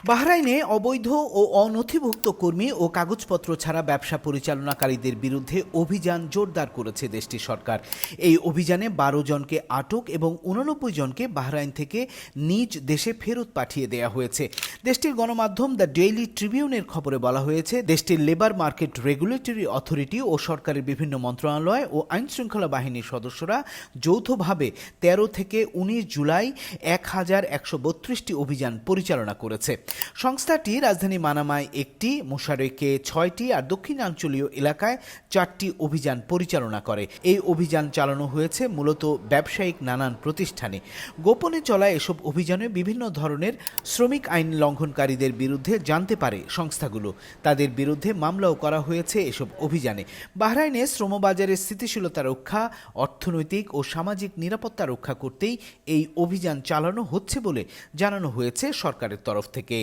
বাহরাইনে অবৈধ ও অনথিভুক্ত কর্মী ও কাগজপত্র ছাড়া ব্যবসা পরিচালনাকারীদের বিরুদ্ধে অভিযান জোরদার করেছে দেশটির সরকার। এই অভিযানে ১২ জনকে আটক এবং ৮৯ জনকে বাহরাইন থেকে নিজ দেশে ফেরত পাঠিয়ে দেয়া হয়েছে। দেশটির গণমাধ্যম দ্য ডেইলি ট্রিবিউনের খবরে বলা হয়েছে, দেশটির লেবার মার্কেট রেগুলেটরি অথরিটি ও সরকারের বিভিন্ন মন্ত্রণালয় ও আইনশৃঙ্খলা বাহিনীর সদস্যরা যৌথভাবে ১৩ থেকে ১৯ জুলাই ১,১৩২টি অভিযান পরিচালনা করেছে। সংস্থাটি রাজধানী মানামায় ১টি, মোশারেকে ৬টি আর দক্ষিণাঞ্চলীয় এলাকায় ৪টি অভিযান পরিচালনা করে। এই অভিযান চালানো হয়েছে মূলত ব্যবসায়িক নানান প্রতিষ্ঠানে। গোপনে চলা এসব অভিযানে বিভিন্ন ধরনের শ্রমিক আইন লঙ্ঘনকারীদের বিরুদ্ধে জানতে পারে সংস্থাগুলো। তাদের বিরুদ্ধে মামলাও করা হয়েছে এসব অভিযানে। বাহরাইনে শ্রমবাজারের স্থিতিশীলতা রক্ষা, অর্থনৈতিক ও সামাজিক নিরাপত্তা রক্ষা করতেই এই অভিযান চালানো হচ্ছে বলে জানানো হয়েছে সরকারের তরফ থেকে।